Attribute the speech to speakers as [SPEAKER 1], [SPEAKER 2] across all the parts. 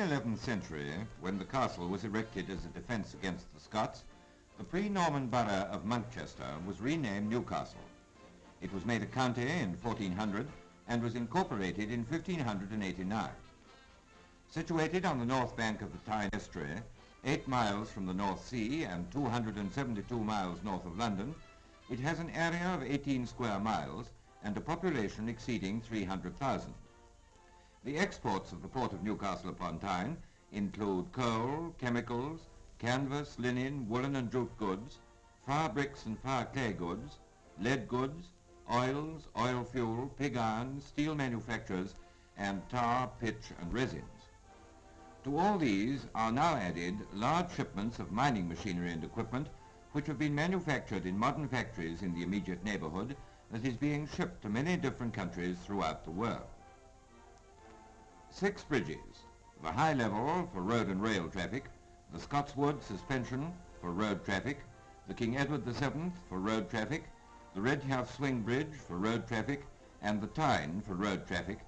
[SPEAKER 1] 11th century, when the castle was erected as a defence against the Scots, the pre-Norman borough of Manchester was renamed Newcastle. It was made a county in 1400 and was incorporated in 1589. Situated on the north bank of the Tyne estuary, 8 miles from the North Sea and 272 miles north of London, it has an area of 18 square miles and a population exceeding 300,000. The exports of the port of Newcastle upon Tyne include coal, chemicals, canvas, linen, woolen and jute goods, fire bricks and fire clay goods, lead goods, oils, oil fuel, pig iron, steel manufactures, and tar, pitch and resins. To all these are now added large shipments of mining machinery and equipment which have been manufactured in modern factories in the immediate neighbourhood that is being shipped to many different countries throughout the world. 6 bridges, the High Level for road and rail traffic, the Scotswood Suspension for road traffic, the King Edward VII for road traffic, the Redhouse Swing Bridge for road traffic, and the Tyne for road traffic,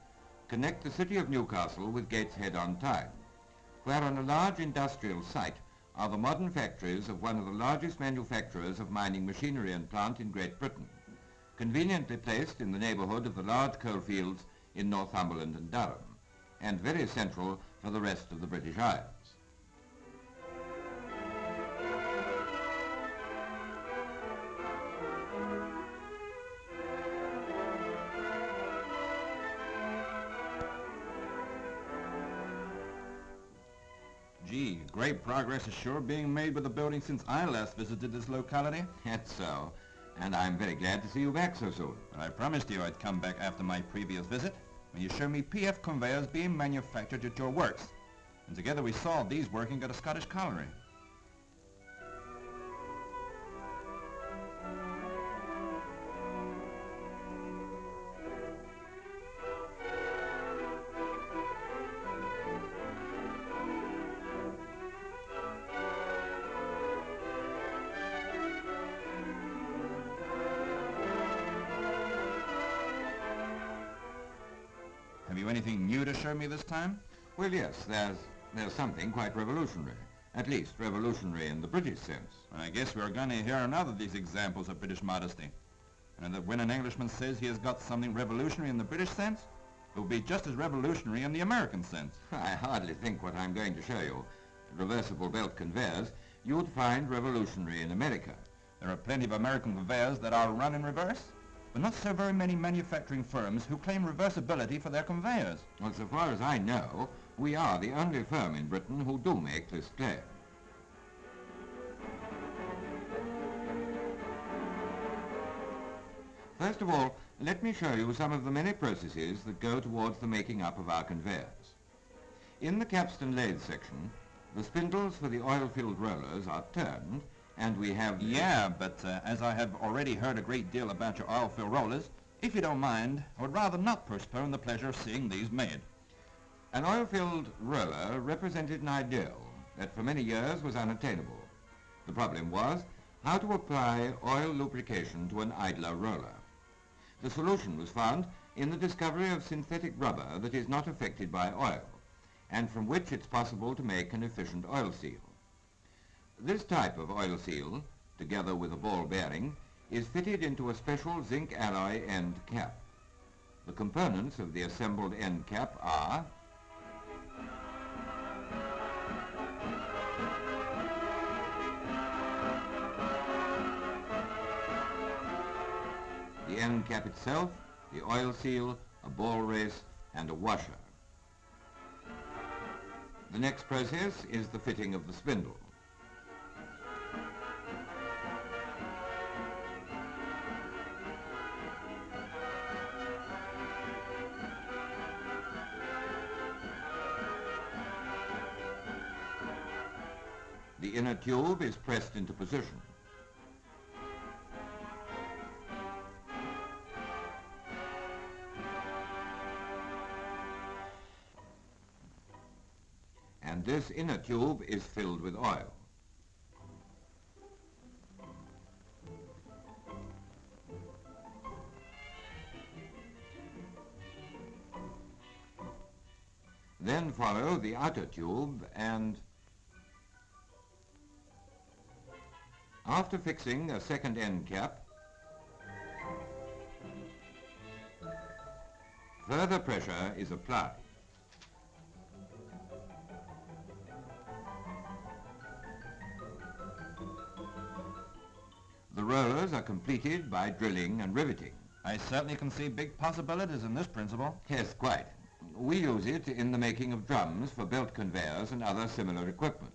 [SPEAKER 1] connect the city of Newcastle with Gateshead on Tyne, where on a large industrial site are the modern factories of one of the largest manufacturers of mining machinery and plant in Great Britain, conveniently placed in the neighbourhood of the large coalfields in Northumberland and Durham, and very central for the rest of the British Isles.
[SPEAKER 2] Gee, great progress is sure being made with the building since I last visited this locality.
[SPEAKER 1] That's so, and I'm very glad to see you back so soon.
[SPEAKER 2] But I promised you I'd come back after my previous visit, when you showed me PF conveyors being manufactured at your works. And together we saw these working at a Scottish colliery. Have you anything new to show me this time?
[SPEAKER 1] Well, yes, there's something quite revolutionary. At least revolutionary in the British sense.
[SPEAKER 2] I guess we're going to hear another of these examples of British modesty. And that when an Englishman says he has got something revolutionary in the British sense, it will be just as revolutionary in the American sense.
[SPEAKER 1] I hardly think what I'm going to show you, reversible belt conveyors, you'd find revolutionary in America.
[SPEAKER 2] There are plenty of American conveyors that are run in reverse, but not so very many manufacturing firms who claim reversibility for their conveyors.
[SPEAKER 1] Well, so far as I know, we are the only firm in Britain who do make this claim. First of all, let me show you some of the many processes that go towards the making up of our conveyors. In the capstan lathe section, the spindles for the oil-filled rollers are turned, and we have...
[SPEAKER 2] Yeah, but as I have already heard a great deal about your oil-filled rollers, if you don't mind, I would rather not postpone the pleasure of seeing these made.
[SPEAKER 1] An oil-filled roller represented an ideal that for many years was unattainable. The problem was how to apply oil lubrication to an idler roller. The solution was found in the discovery of synthetic rubber that is not affected by oil, and from which it's possible to make an efficient oil seal. This type of oil seal, together with a ball bearing, is fitted into a special zinc alloy end cap. The components of the assembled end cap are the end cap itself, the oil seal, a ball race, and a washer. The next process is the fitting of the spindle. The inner tube is pressed into position. And this inner tube is filled with oil. Then follow the outer tube, and after fixing a second end cap, further pressure is applied. The rollers are completed by drilling and riveting.
[SPEAKER 2] I certainly can see big possibilities in this principle.
[SPEAKER 1] Yes, quite. We use it in the making of drums for belt conveyors and other similar equipment.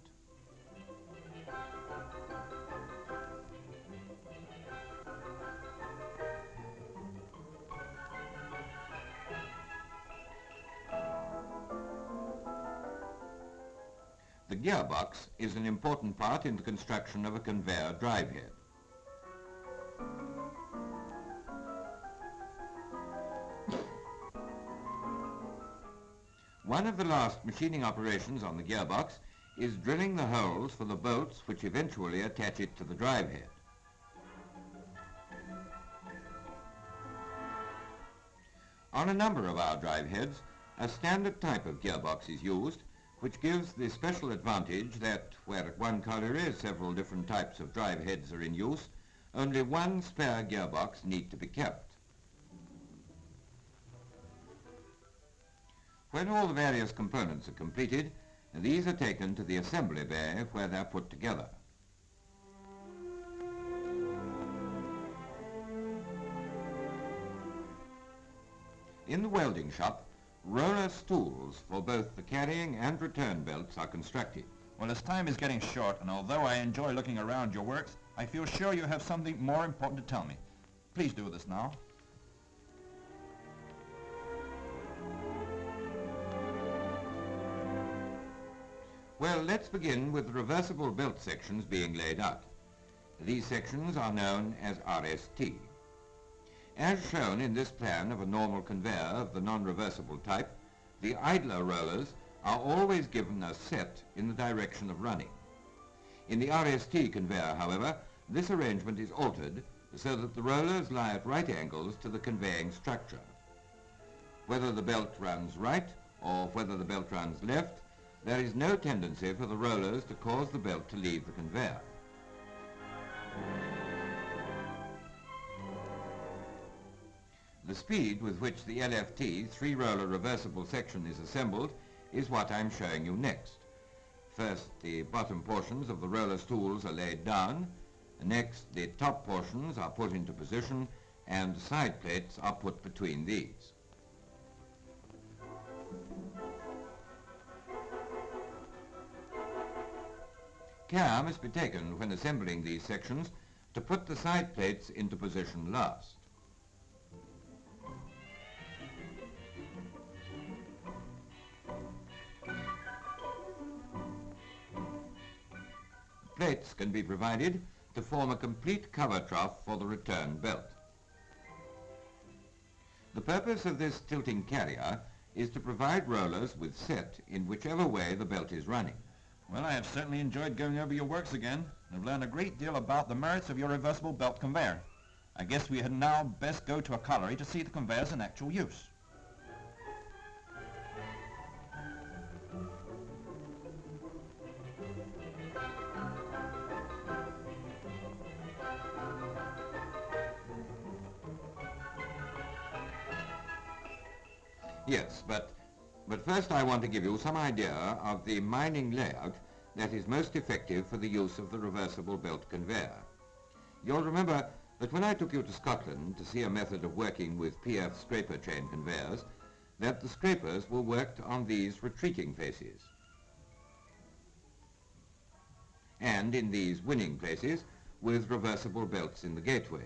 [SPEAKER 1] The gearbox is an important part in the construction of a conveyor drive head. One of the last machining operations on the gearbox is drilling the holes for the bolts which eventually attach it to the drive head. On a number of our drive heads, a standard type of gearbox is used, which gives the special advantage that, where at one colliery several different types of drive heads are in use, only one spare gearbox need to be kept. When all the various components are completed, these are taken to the assembly bay where they're put together. In the welding shop, roller stools for both the carrying and return belts are constructed.
[SPEAKER 2] Well, as time is getting short, and although I enjoy looking around your works, I feel sure you have something more important to tell me. Please do this now.
[SPEAKER 1] Well, let's begin with the reversible belt sections being laid out. These sections are known as RST. As shown in this plan of a normal conveyor of the non-reversible type, the idler rollers are always given a set in the direction of running. In the RST conveyor, however, this arrangement is altered so that the rollers lie at right angles to the conveying structure. Whether the belt runs right or whether the belt runs left, there is no tendency for the rollers to cause the belt to leave the conveyor. The speed with which the LFT three-roller reversible section is assembled is what I'm showing you next. First, the bottom portions of the roller stools are laid down. Next, the top portions are put into position and side plates are put between these. Care must be taken when assembling these sections to put the side plates into position last. Plates can be provided to form a complete cover trough for the return belt. The purpose of this tilting carrier is to provide rollers with set in whichever way the belt is running.
[SPEAKER 2] Well, I have certainly enjoyed going over your works again, and have learned a great deal about the merits of your reversible belt conveyor. I guess we had now best go to a colliery to see the conveyors in actual use.
[SPEAKER 1] Yes, but first I want to give you some idea of the mining layout that is most effective for the use of the reversible belt conveyor. You'll remember that when I took you to Scotland to see a method of working with PF scraper chain conveyors, that the scrapers were worked on these retreating faces. And in these winning places with reversible belts in the gateways.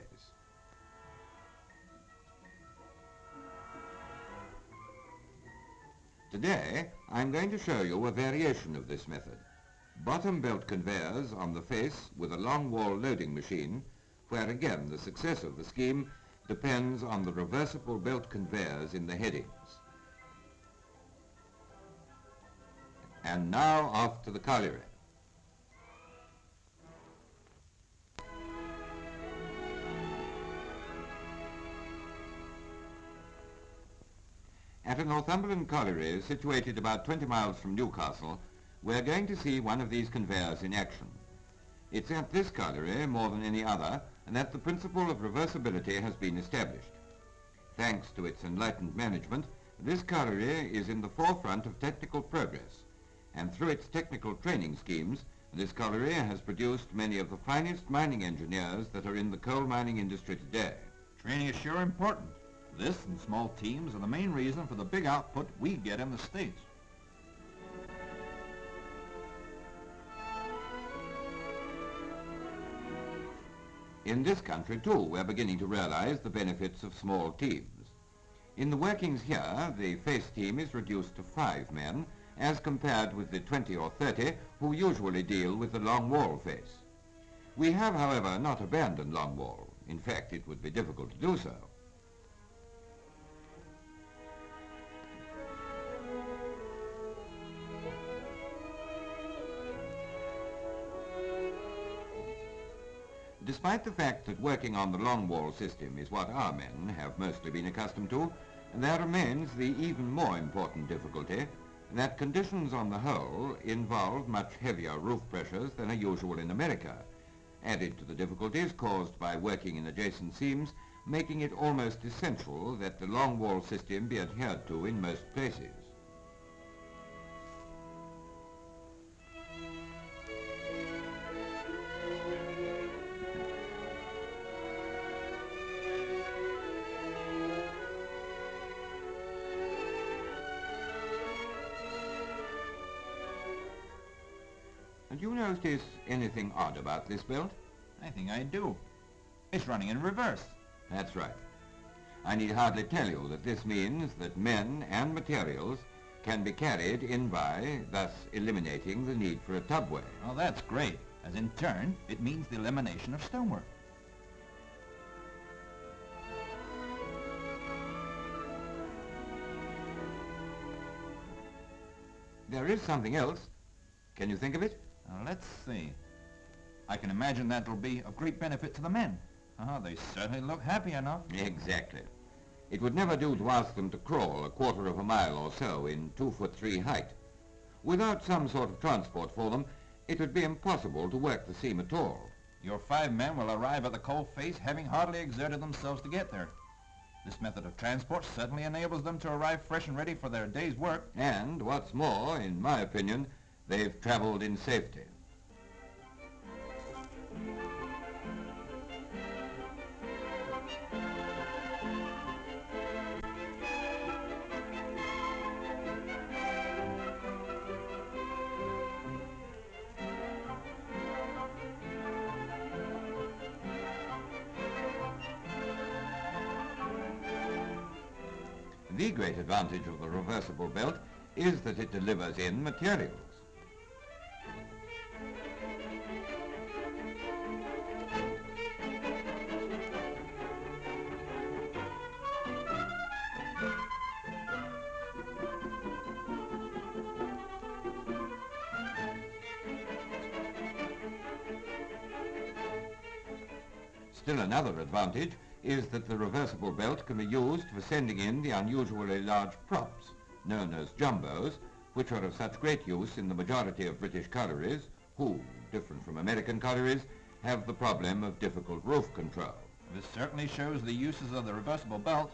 [SPEAKER 1] Today, I'm going to show you a variation of this method. Bottom belt conveyors on the face with a long wall loading machine, where again the success of the scheme depends on the reversible belt conveyors in the headings. And now off to the colliery. At a Northumberland colliery situated about 20 miles from Newcastle, we're going to see one of these conveyors in action. It's at this colliery, more than any other, that the principle of reversibility has been established. Thanks to its enlightened management, this colliery is in the forefront of technical progress, and through its technical training schemes, this colliery has produced many of the finest mining engineers that are in the coal mining industry today.
[SPEAKER 2] Training is sure important. This and small teams are the main reason for the big output we get in the States.
[SPEAKER 1] In this country, too, we're beginning to realize the benefits of small teams. In the workings here, the face team is reduced to 5 men, as compared with the 20 or 30 who usually deal with the long wall face. We have, however, not abandoned long wall. In fact, it would be difficult to do so. Despite the fact that working on the long wall system is what our men have mostly been accustomed to, there remains the even more important difficulty that conditions on the whole involve much heavier roof pressures than are usual in America, added to the difficulties caused by working in adjacent seams, making it almost essential that the long wall system be adhered to in most places. And do you notice anything odd about this belt?
[SPEAKER 2] I think I do. It's running in reverse.
[SPEAKER 1] That's right. I need hardly tell you that this means that men and materials can be carried in by, thus eliminating the need for a tubway.
[SPEAKER 2] Well, that's great, as in turn, it means the elimination of stonework.
[SPEAKER 1] There is something else. Can you think of it?
[SPEAKER 2] Now, let's see. I can imagine that'll be of great benefit to the men. They certainly look happy enough.
[SPEAKER 1] Exactly. It would never do to ask them to crawl a quarter of a mile or so in 2'3" height. Without some sort of transport for them, it would be impossible to work the seam at all.
[SPEAKER 2] Your 5 men will arrive at the coal face having hardly exerted themselves to get there. This method of transport certainly enables them to arrive fresh and ready for their day's work.
[SPEAKER 1] And what's more, in my opinion, they've traveled in safety. The great advantage of the reversible belt is that it delivers in materials. Still another advantage is that the reversible belt can be used for sending in the unusually large props, known as jumbos, which are of such great use in the majority of British collieries, who, different from American collieries, have the problem of difficult roof control.
[SPEAKER 2] This certainly shows the uses of the reversible belt.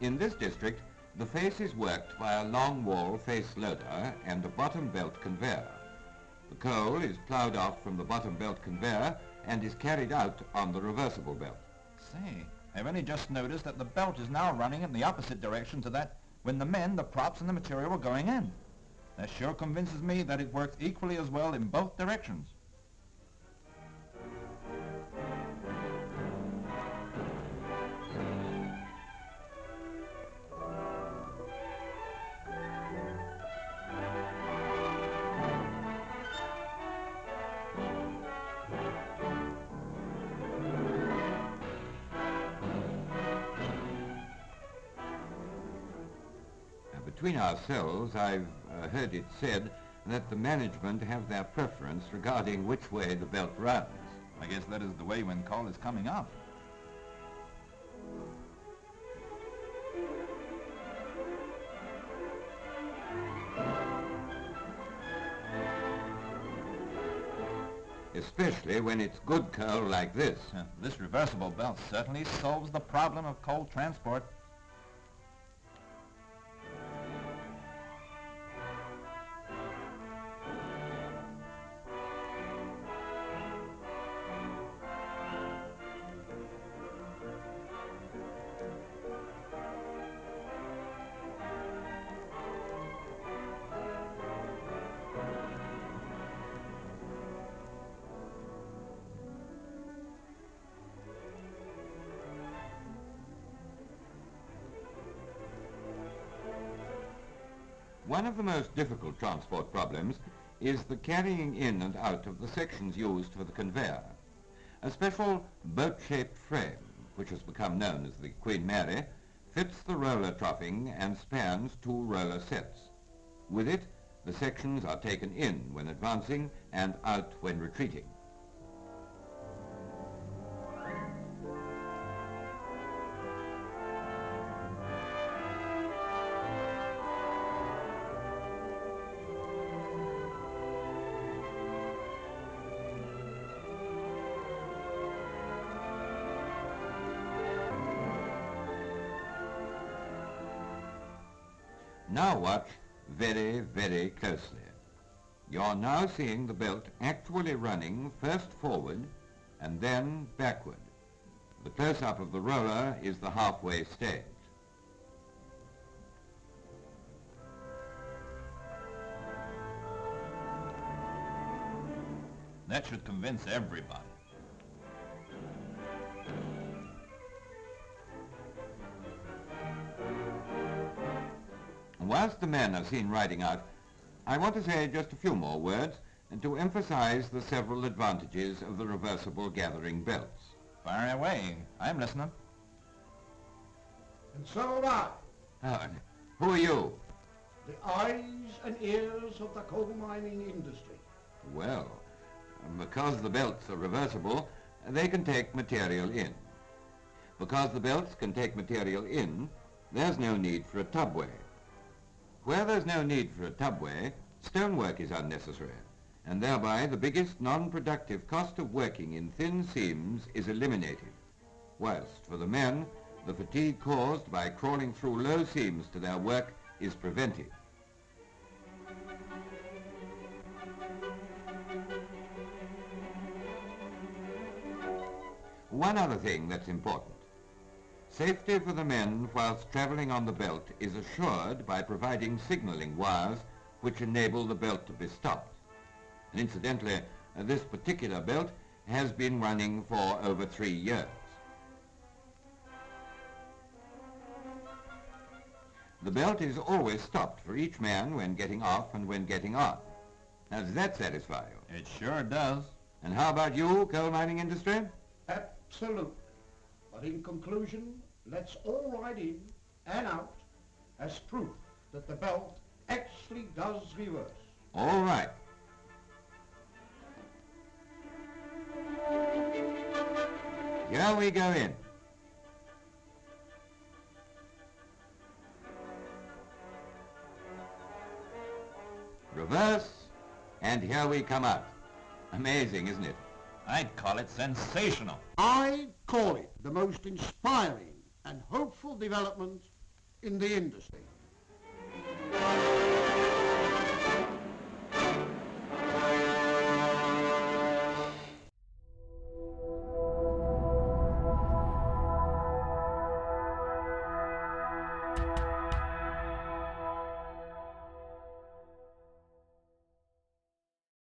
[SPEAKER 1] In this district, the face is worked by a long wall face loader and a bottom belt conveyor. The coal is ploughed off from the bottom belt conveyor and is carried out on the reversible belt.
[SPEAKER 2] Say, I've only just noticed that the belt is now running in the opposite direction to that when the men, the props, and the material were going in. That sure convinces me that it works equally as well in both directions.
[SPEAKER 1] between ourselves, I've heard it said that the management have their preference regarding which way the belt runs.
[SPEAKER 2] I guess that is the way when coal is coming up.
[SPEAKER 1] Especially when it's good coal like this.
[SPEAKER 2] This reversible belt certainly solves the problem of coal transport.
[SPEAKER 1] One of the most difficult transport problems is the carrying in and out of the sections used for the conveyor. A special boat-shaped frame, which has become known as the Queen Mary, fits the roller troughing and spans 2 roller sets. With it, the sections are taken in when advancing and out when retreating. Now watch very, very closely. You're now seeing the belt actually running first forward and then backward. The close-up of the roller is the halfway stage.
[SPEAKER 2] That should convince everybody.
[SPEAKER 1] Whilst the men are seen riding out, I want to say just a few more words and to emphasize the several advantages of the reversible gathering belts.
[SPEAKER 2] Fire away. I'm listening.
[SPEAKER 3] And so am I,
[SPEAKER 1] Oh, and who are you?
[SPEAKER 3] the eyes and ears of the coal mining industry.
[SPEAKER 1] Well, because the belts are reversible, they can take material in. Because the belts can take material in, there's no need for a tubway. Where there's no need for a tubway, stonework is unnecessary, and thereby the biggest non-productive cost of working in thin seams is eliminated, whilst for the men, the fatigue caused by crawling through low seams to their work is prevented. One other thing that's important. Safety for the men whilst travelling on the belt is assured by providing signalling wires which enable the belt to be stopped. And incidentally, this particular belt has been running for over 3 years. The belt is always stopped for each man when getting off and when getting on. Now, does that satisfy you?
[SPEAKER 2] It sure does.
[SPEAKER 1] And how about you, coal mining industry?
[SPEAKER 3] Absolutely. But in conclusion, let's all ride in and out as proof that the belt actually does reverse.
[SPEAKER 1] All right. Here we go in. Reverse, and here we come out. Amazing, isn't it?
[SPEAKER 2] I'd call it sensational.
[SPEAKER 3] I call it the most inspiring and hopeful development in the industry.